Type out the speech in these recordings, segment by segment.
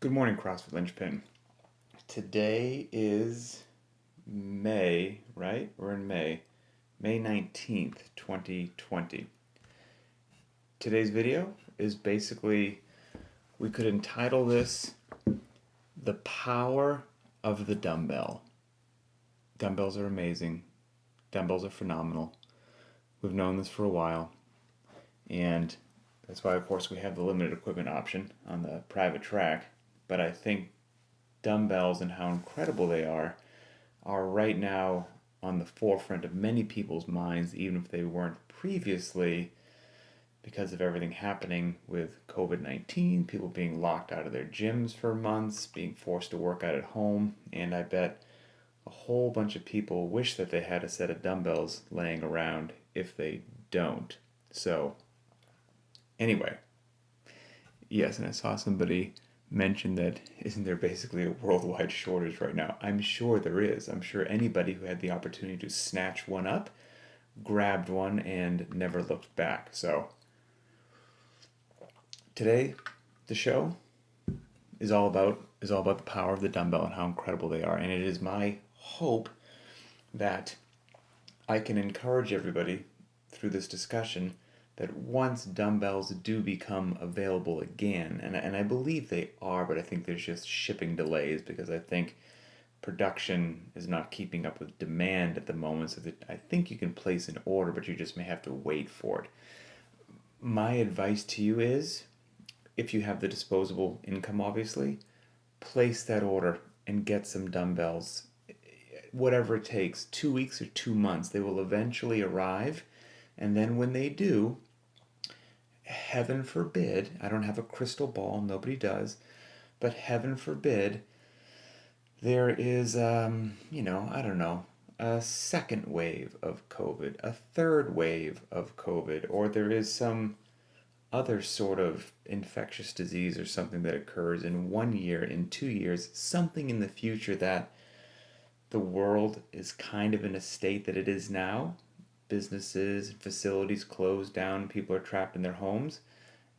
Good morning, CrossFit Linchpin. Today is May, right? We're in May. May 19th, 2020. Today's video is basically, we could entitle this The Power of the Dumbbell. Dumbbells are amazing. Dumbbells are phenomenal. We've known this for a while. And that's why, of course, we have the limited equipment option on the private track. But I think dumbbells and how incredible they are right now on the forefront of many people's minds, even if they weren't previously, because of everything happening with COVID-19, people being locked out of their gyms for months, being forced to work out at home, and I bet a whole bunch of people wish that they had a set of dumbbells laying around if they don't. So, anyway, yes, and I saw somebody mention that isn't there basically a worldwide shortage right now? I'm sure there is. I'm sure anybody who had the opportunity to snatch one up grabbed one and never looked back. So today the show is all about the power of the dumbbell and how incredible they are. And it is my hope that I can encourage everybody through this discussion that once dumbbells do become available again, and I believe they are, but I think there's just shipping delays because I think production is not keeping up with demand at the moment, so that I think you can place an order, but you just may have to wait for it. My advice to you is, if you have the disposable income, obviously, place that order and get some dumbbells. Whatever it takes, 2 weeks or 2 months, they will eventually arrive. And then when they do, heaven forbid, I don't have a crystal ball, nobody does, but heaven forbid, there is, I don't know, a second wave of COVID, a third wave of COVID, or there is some other sort of infectious disease or something that occurs in 1 year, in 2 years, something in the future that the world is kind of in a state that it is now. Businesses, facilities closed down, people are trapped in their homes.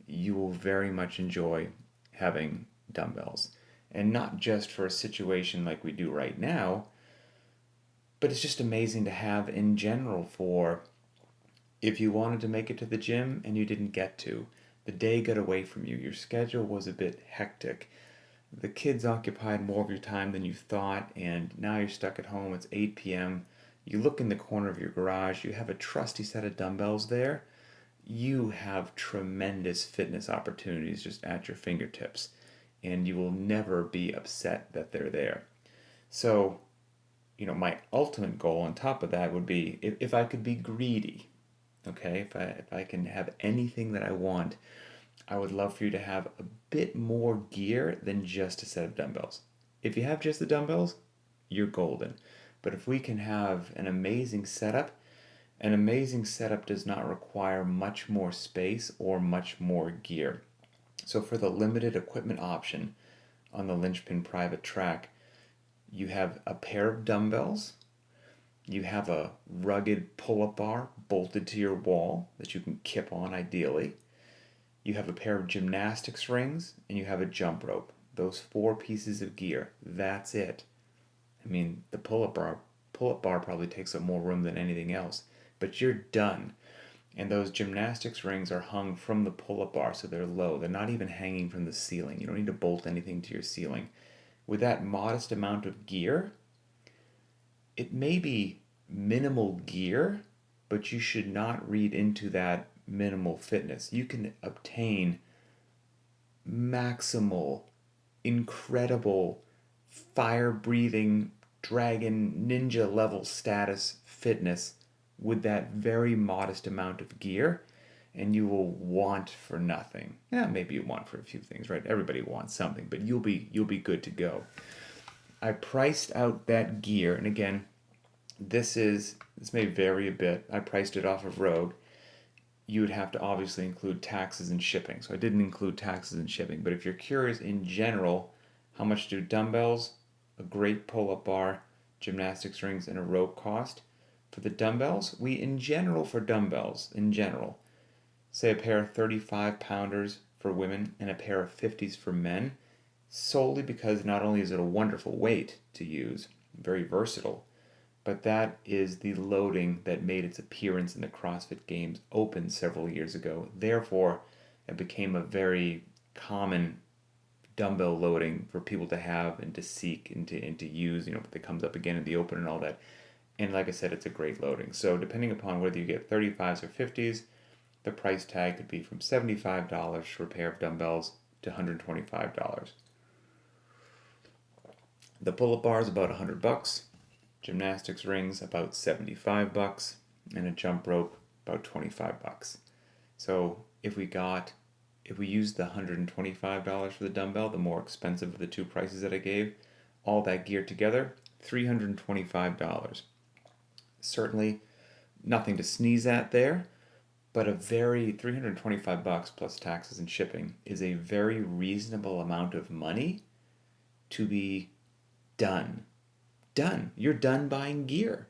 You will very much enjoy having dumbbells. And not just for a situation like we do right now, but it's just amazing to have in general for if you wanted to make it to the gym and you didn't get to, the day got away from you, your schedule was a bit hectic, the kids occupied more of your time than you thought, and now you're stuck at home, it's 8 p.m., you look in the corner of your garage, you have a trusty set of dumbbells there, you have tremendous fitness opportunities just at your fingertips, and you will never be upset that they're there. So, my ultimate goal on top of that would be if I could be greedy, okay, if I can have anything that I want, I would love for you to have a bit more gear than just a set of dumbbells. If you have just the dumbbells, you're golden. But if we can have an amazing setup does not require much more space or much more gear. So for the limited equipment option on the Linchpin private track, you have a pair of dumbbells, you have a rugged pull-up bar bolted to your wall that you can kip on ideally. You have a pair of gymnastics rings, and you have a jump rope. Those 4 pieces of gear. That's it. I mean, the pull-up bar probably takes up more room than anything else, but you're done. And those gymnastics rings are hung from the pull-up bar, so they're low. They're not even hanging from the ceiling. You don't need to bolt anything to your ceiling. With that modest amount of gear, it may be minimal gear, but you should not read into that minimal fitness. You can obtain maximal, incredible, fire breathing, dragon, ninja level status fitness with that very modest amount of gear, and you will want for nothing. Yeah, maybe you want for a few things, right? Everybody wants something, but you'll be good to go. I priced out that gear, and again, this may vary a bit. I priced it off of Rogue. You would have to obviously include taxes and shipping. So I didn't include taxes and shipping. But if you're curious in general, how much do dumbbells, a great pull-up bar, gymnastics rings, and a rope cost? For the dumbbells, for dumbbells, say a pair of 35 pounders for women and a pair of 50s for men, solely because not only is it a wonderful weight to use, very versatile, but that is the loading that made its appearance in the CrossFit Games Open several years ago. Therefore, it became a very common dumbbell loading for people to have and to seek and to use, if it comes up again in the Open and all that. And like I said, it's a great loading. So depending upon whether you get 35s or 50s, the price tag could be from $75 for a pair of dumbbells to $125. The pull-up bar is about $100, gymnastics rings about $75, and a jump rope about $25. So if we used the $125 for the dumbbell, the more expensive of the two prices that I gave, all that gear together, $325. Certainly nothing to sneeze at there, but a very $325 plus taxes and shipping is a very reasonable amount of money to be done. You're done buying gear.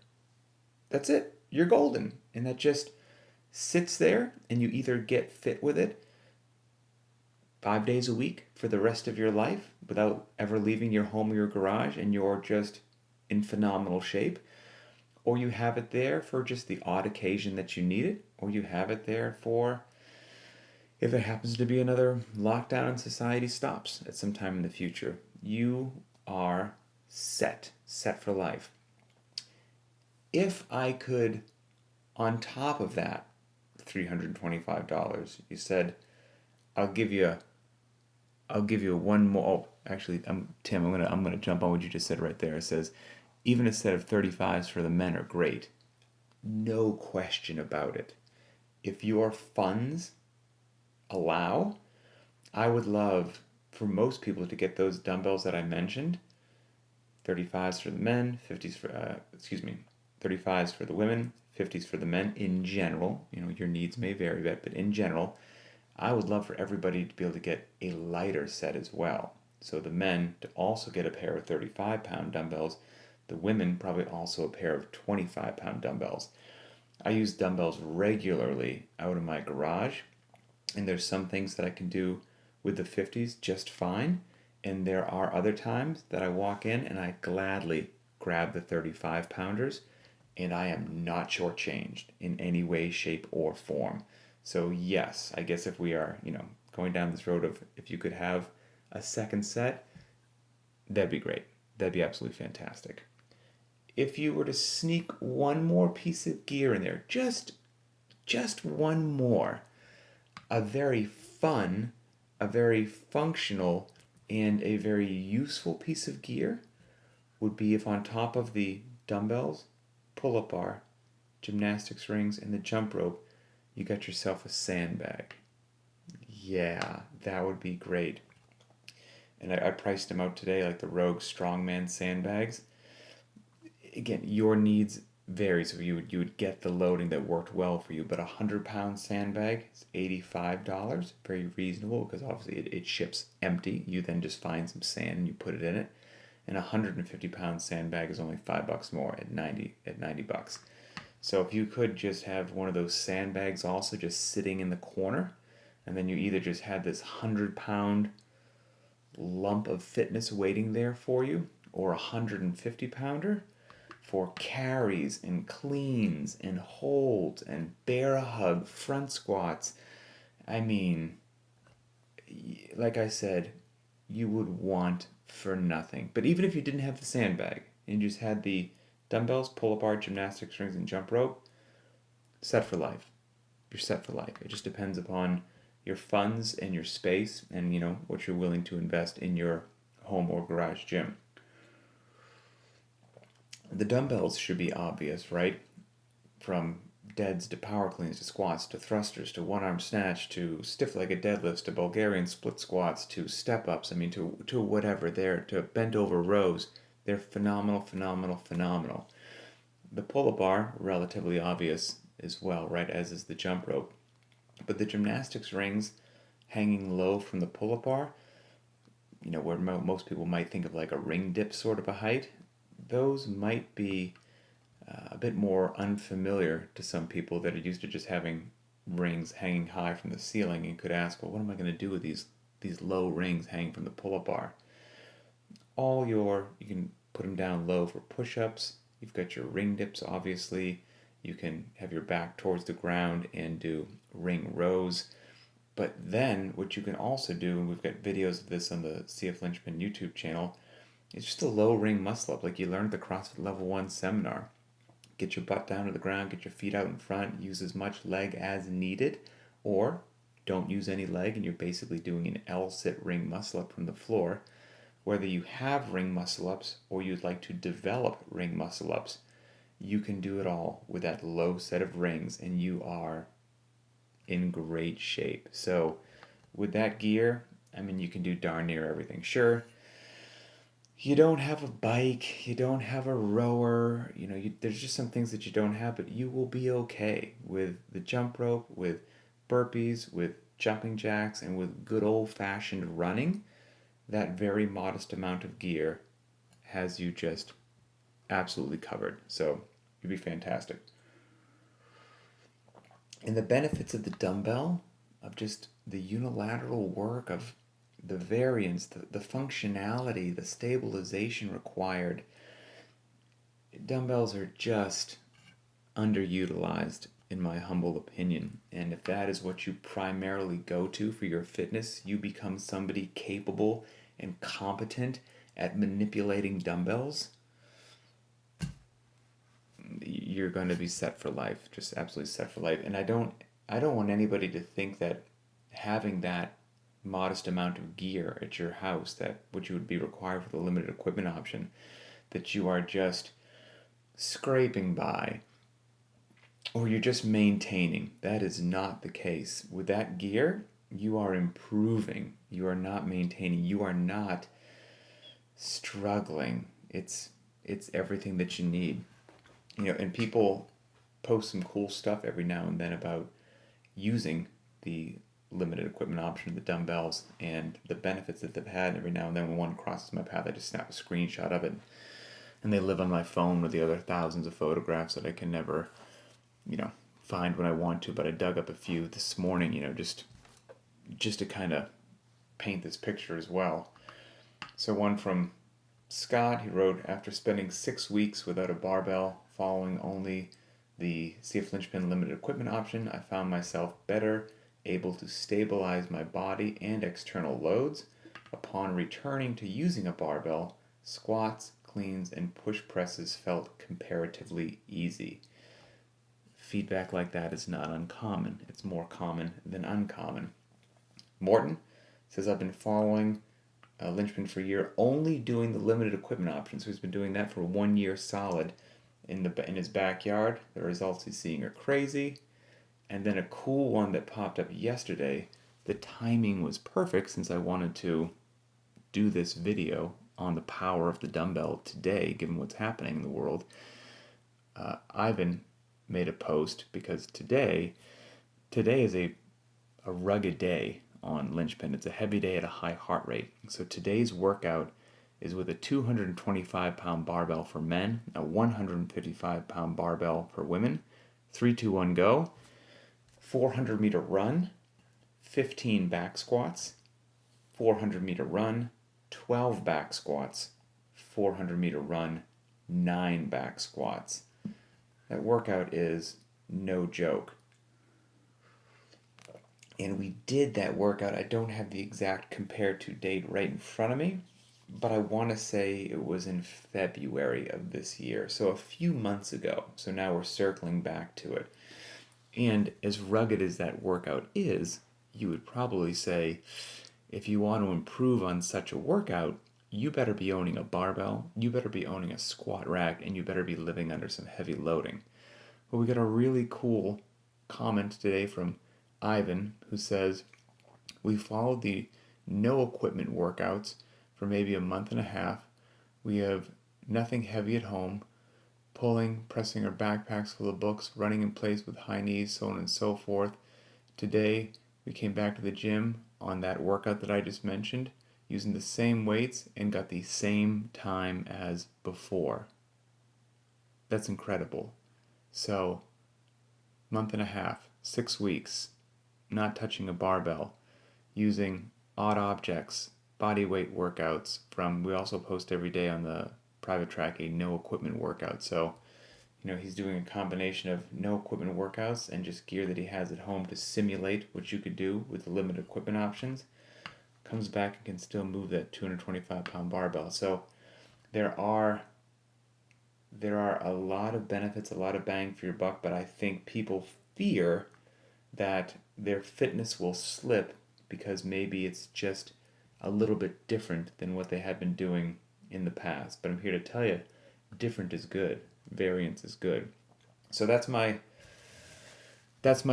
That's it. You're golden. And that just sits there, and you either get fit with it 5 days a week for the rest of your life without ever leaving your home or your garage, and you're just in phenomenal shape, or you have it there for just the odd occasion that you need it, or you have it there for if it happens to be another lockdown and society stops at some time in the future. You are set for life. If I could, on top of that $325, you said, I'll give you one more. Oh, actually, Tim, I'm gonna jump on what you just said right there. It says, even a set of 35s for the men are great. No question about it. If your funds allow, I would love for most people to get those dumbbells that I mentioned. 35s for the men, 35s for the women, 50s for the men in general. Your needs may vary a bit, but in general, I would love for everybody to be able to get a lighter set as well. So the men to also get a pair of 35-pound dumbbells, the women probably also a pair of 25-pound dumbbells. I use dumbbells regularly out in my garage, and there's some things that I can do with the 50s just fine, and there are other times that I walk in and I gladly grab the 35-pounders, and I am not shortchanged in any way, shape, or form. So yes, I guess if we are, going down this road of if you could have a second set, that'd be great. That'd be absolutely fantastic. If you were to sneak one more piece of gear in there, just one more, a very fun, a very functional, and a very useful piece of gear would be if on top of the dumbbells, pull-up bar, gymnastics rings, and the jump rope, you got yourself a sandbag. Yeah, that would be great. And I priced them out today, like the Rogue Strongman sandbags. Again, your needs vary, so you would get the loading that worked well for you. But a 100-pound sandbag is $85, very reasonable because obviously it ships empty. You then just find some sand and you put it in it. And a 150-pound sandbag is only $5 more at $90. So if you could just have one of those sandbags also just sitting in the corner, and then you either just had this 100-pound lump of fitness waiting there for you, or a 150-pounder for carries and cleans and holds and bear hug front squats. I mean, like I said, you would want for nothing. But even if you didn't have the sandbag and you just had the dumbbells, pull-up bar, gymnastics rings, and jump rope, set for life. You're set for life. It just depends upon your funds and your space and, what you're willing to invest in your home or garage gym. The dumbbells should be obvious, right? From deads to power cleans to squats to thrusters to one-arm snatch to stiff-legged deadlifts to Bulgarian split squats to step-ups, to whatever, to bent-over rows. They're phenomenal. The pull-up bar, relatively obvious as well, right, as is the jump rope. But the gymnastics rings hanging low from the pull-up bar, where most people might think of like a ring dip sort of a height, those might be a bit more unfamiliar to some people that are used to just having rings hanging high from the ceiling and could ask, well, what am I going to do with these low rings hanging from the pull-up bar? you can put them down low for push-ups. You've got your ring dips, obviously. You can have your back towards the ground and do ring rows. But then what you can also do, and we've got videos of this on the CF Linchpin YouTube channel, it's just a low ring muscle up like you learned at the CrossFit Level 1 seminar. Get your butt down to the ground, get your feet out in front, use as much leg as needed, or don't use any leg and you're basically doing an L-sit ring muscle up from the floor. Whether you have ring muscle ups or you'd like to develop ring muscle ups, you can do it all with that low set of rings and you are in great shape. So with that gear, I mean, you can do darn near everything. Sure, you don't have a bike, you don't have a rower, there's just some things that you don't have, but you will be okay with the jump rope, with burpees, with jumping jacks, and with good old-fashioned running. That very modest amount of gear has you just absolutely covered. So you'd be fantastic. And the benefits of the dumbbell, of just the unilateral work of the variance, the functionality, the stabilization required. Dumbbells are just underutilized, in my humble opinion. And if that is what you primarily go to for your fitness, you become somebody capable and competent at manipulating dumbbells, you're going to be set for life, just absolutely set for life. And I don't want anybody to think that having that modest amount of gear at your house, that what you would be required for the limited equipment option, that you are just scraping by or you're just maintaining. That is not the case. With that gear, you are improving. You are not maintaining. You are not struggling. It's everything that you need. And people post some cool stuff every now and then about using the limited equipment option, the dumbbells, and the benefits that they've had. Every now and then when one crosses my path, I just snap a screenshot of it. And they live on my phone with the other thousands of photographs that I can never, find when I want to. But I dug up a few this morning, just to kind of paint this picture as well. So one from Scott, he wrote, after spending 6 weeks without a barbell, following only the CF Linchpin limited equipment option, I found myself better able to stabilize my body and external loads. Upon returning to using a barbell, squats, cleans, and push presses felt comparatively easy. Feedback like that is not uncommon. It's more common than uncommon. Morton says, I've been following Linchpin for a year, only doing the limited equipment option. So he's been doing that for 1 year solid in his backyard. The results he's seeing are crazy. And then a cool one that popped up yesterday. The timing was perfect since I wanted to do this video on the power of the dumbbell today, given what's happening in the world. Ivan made a post because today is a rugged day on Linchpin. It's a heavy day at a high heart rate. So today's workout is with a 225-pound barbell for men, a 155-pound barbell for women, 3, 2, 1, go, 400-meter run, 15 back squats, 400-meter run, 12 back squats, 400-meter run, 9 back squats. That workout is no joke. And we did that workout. I don't have the exact compared to date right in front of me, but I want to say it was in February of this year. So a few months ago. So now we're circling back to it. And as rugged as that workout is, you would probably say, if you want to improve on such a workout, you better be owning a barbell, you better be owning a squat rack, and you better be living under some heavy loading. But we got a really cool comment today from Ivan, who says, we followed the no equipment workouts for maybe a month and a half. We have nothing heavy at home, pulling, pressing our backpacks full of books, running in place with high knees, so on and so forth. Today, we came back to the gym on that workout that I just mentioned, using the same weights and got the same time as before. That's incredible. So, month and a half, 6 weeks, not touching a barbell, using odd objects, body weight workouts from, we also post every day on the private track a no equipment workout. So, he's doing a combination of no equipment workouts and just gear that he has at home to simulate what you could do with the limited equipment options. Comes back and can still move that 225-pound barbell. So there are a lot of benefits, a lot of bang for your buck, but I think people fear that their fitness will slip because maybe it's just a little bit different than what they had been doing in the past. But I'm here to tell you, different is good. Variance is good. So that's my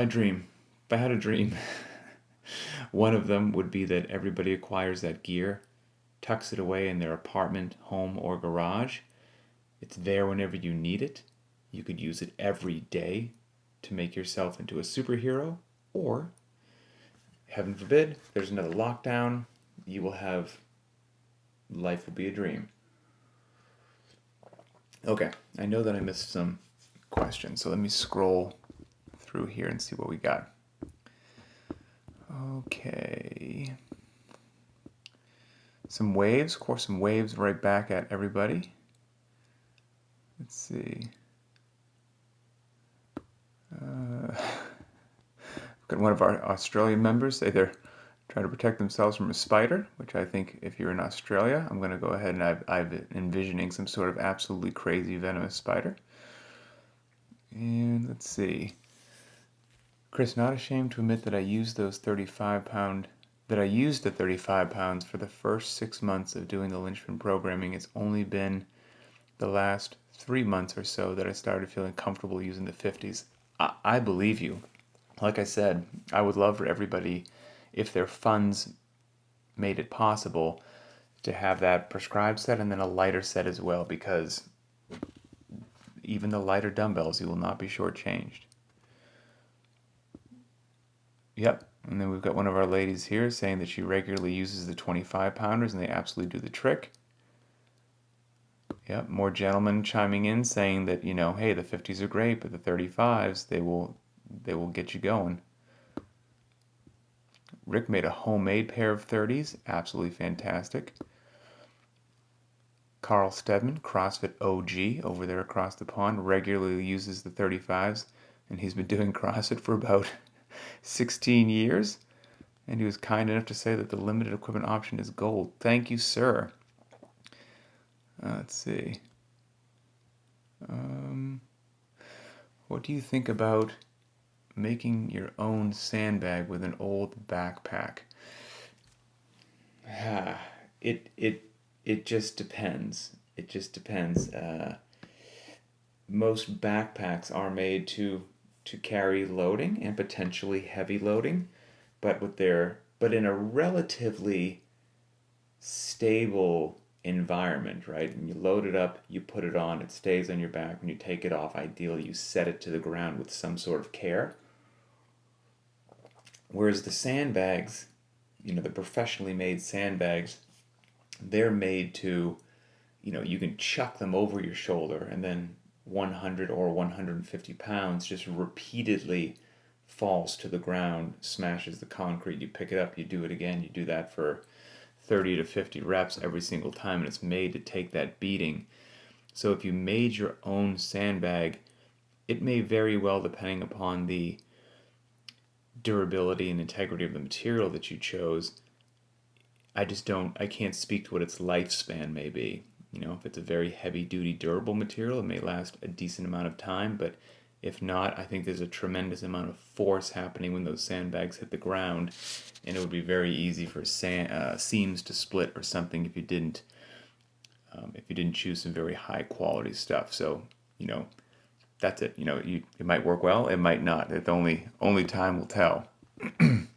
dream. If I had a dream, one of them would be that everybody acquires that gear, tucks it away in their apartment, home, or garage. It's there whenever you need it. You could use it every day to make yourself into a superhero, or, heaven forbid, there's another lockdown, life will be a dream. Okay, I know that I missed some questions, so let me scroll through here and see what we got. Okay. Some waves, of course, some waves right back at everybody. Let's see. Got one of our Australian members say they're trying to protect themselves from a spider, which I think if you're in Australia, I'm going to go ahead and I'm envisioning some sort of absolutely crazy venomous spider. And let's see. Chris, not ashamed to admit that I used the 35 pounds for the first 6 months of doing the Linchpin programming. It's only been the last 3 months or so that I started feeling comfortable using the 50s. I believe you. Like I said, I would love for everybody, if their funds made it possible, to have that prescribed set and then a lighter set as well, because even the lighter dumbbells, you will not be shortchanged. Yep, and then we've got one of our ladies here saying that she regularly uses the 25-pounders and they absolutely do the trick. Yep, more gentlemen chiming in saying that, hey, the 50s are great, but the 35s, they will get you going. Rick made a homemade pair of 30s, absolutely fantastic. Carl Stedman, CrossFit OG, over there across the pond, regularly uses the 35s, and he's been doing CrossFit for about 16 years, and he was kind enough to say that the limited equipment option is gold. Thank you, sir. Let's see. What do you think about making your own sandbag with an old backpack? It just depends. It just depends. Most backpacks are made to carry loading and potentially heavy loading, but in a relatively stable environment, right? When you load it up, you put it on, it stays on your back. When you take it off, ideally you set it to the ground with some sort of care. Whereas the sandbags, the professionally made sandbags, they're made to, you can chuck them over your shoulder and then 100 or 150 pounds just repeatedly falls to the ground, smashes the concrete, you pick it up, you do it again, you do that for 30 to 50 reps every single time, and it's made to take that beating. So if you made your own sandbag, it may very well, depending upon the durability and integrity of the material that you chose, I can't speak to what its lifespan may be. If it's a very heavy-duty, durable material, it may last a decent amount of time, but if not, I think there's a tremendous amount of force happening when those sandbags hit the ground, and it would be very easy for seams to split or something if you didn't choose some very high-quality stuff. So, that's it. It might work well, it might not. It's only time will tell. Let's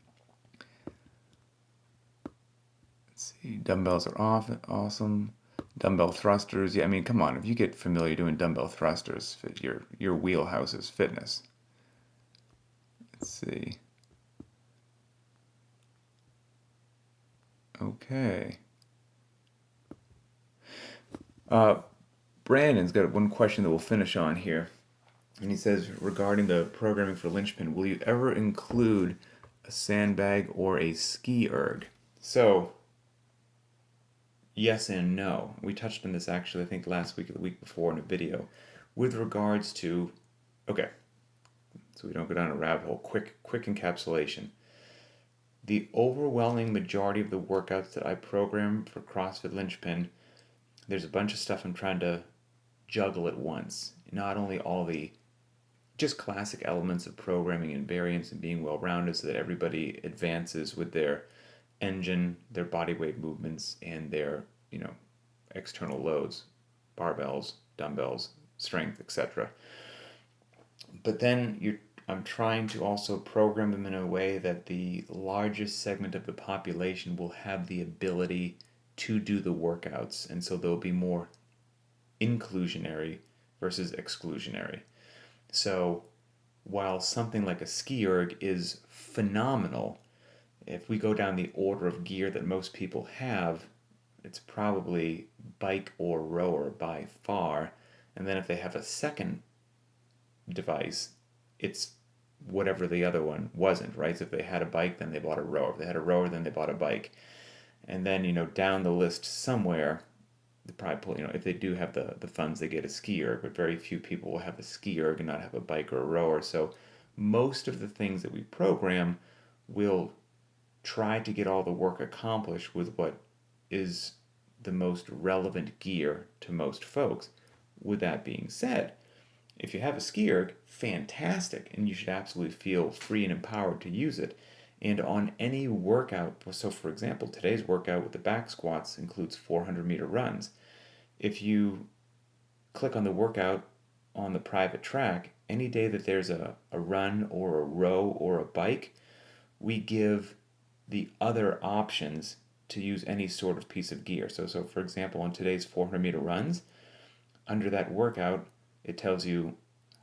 see. Dumbbells are awesome. Dumbbell thrusters. Yeah, come on. If you get familiar doing dumbbell thrusters, your wheelhouse is fitness. Let's see. Okay. Brandon's got one question that we'll finish on here. And he says, regarding the programming for Linchpin, will you ever include a sandbag or a ski erg? So, yes and no. We touched on this actually, I think last week or the week before in a video, with regards to, okay, so we don't go down a rabbit hole, quick encapsulation. The overwhelming majority of the workouts that I program for CrossFit Linchpin, there's a bunch of stuff I'm trying to juggle at once. Not only all the just classic elements of programming and variance and being well-rounded so that everybody advances with their engine, their body weight movements, and their, external loads, barbells, dumbbells, strength, etc. But then I'm trying to also program them in a way that the largest segment of the population will have the ability to do the workouts, and so they'll be more inclusionary versus exclusionary. So while something like a ski erg is phenomenal, if we go down the order of gear that most people have, it's probably bike or rower by far. And then if they have a second device, it's whatever the other one wasn't, right? So if they had a bike, then they bought a rower. If they had a rower, then they bought a bike. And then, down the list somewhere, they probably pull, if they do have the funds, they get a ski erg, but very few people will have a ski erg and not have a bike or a rower. So most of the things that we program will try to get all the work accomplished with what is the most relevant gear to most folks. With that being said, if you have a ski erg, fantastic, and you should absolutely feel free and empowered to use it. And on any workout, so for example, today's workout with the back squats includes 400-meter runs. If you click on the workout on the private track, any day that there's a run or a row or a bike, we give the other options to use any sort of piece of gear. So for example, on today's 400-meter runs, under that workout, it tells you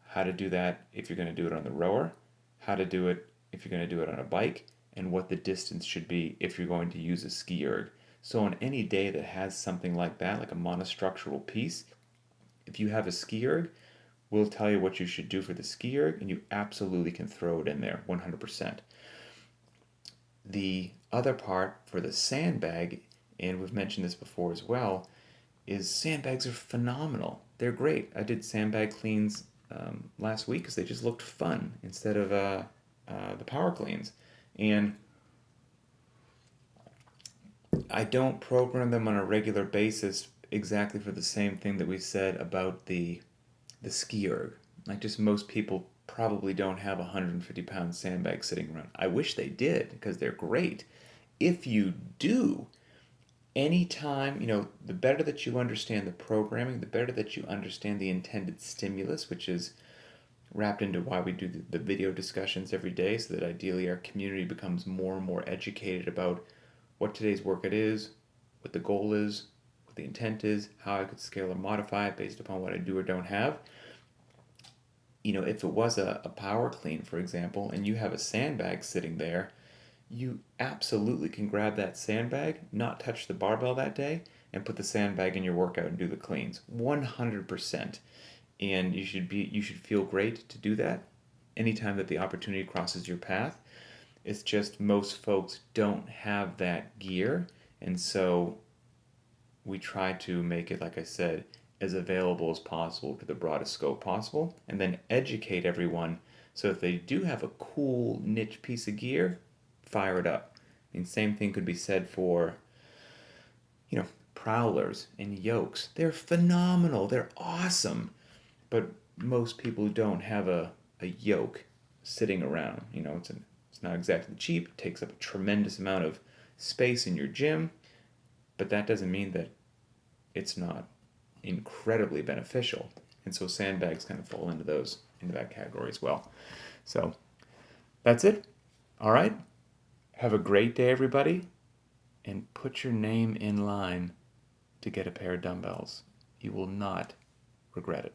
how to do that if you're going to do it on the rower, how to do it if you're going to do it on a bike, and what the distance should be if you're going to use a ski erg. So on any day that has something like that, like a monostructural piece, if you have a ski erg, we'll tell you what you should do for the ski erg, and you absolutely can throw it in there 100%. The other part for the sandbag, and we've mentioned this before as well, is sandbags are phenomenal. They're great. I did sandbag cleans last week because they just looked fun instead of the power cleans. And I don't program them on a regular basis exactly for the same thing that we said about the ski erg. Like just most people probably don't have a 150-pound sandbag sitting around. I wish they did because they're great. If you do, anytime, the better that you understand the programming, the better that you understand the intended stimulus, which is wrapped into why we do the video discussions every day, so that ideally our community becomes more and more educated about what today's workout is, what the goal is, what the intent is, how I could scale or modify it based upon what I do or don't have. If it was a power clean, for example, and you have a sandbag sitting there, you absolutely can grab that sandbag, not touch the barbell that day, and put the sandbag in your workout and do the cleans. 100%. And you should feel great to do that anytime that the opportunity crosses your path. It's just most folks don't have that gear, and so we try to make it, like I said, as available as possible to the broadest scope possible, and then educate everyone so if they do have a cool niche piece of gear, fire it up. I mean, same thing could be said for, prowlers and yokes. They're phenomenal. They're awesome. But most people don't have a yoke sitting around. It's not exactly cheap. It takes up a tremendous amount of space in your gym, but that doesn't mean that it's not incredibly beneficial. And so sandbags kind of fall into that category as well. So that's it. All right. Have a great day, everybody, and put your name in line to get a pair of dumbbells. You will not regret it.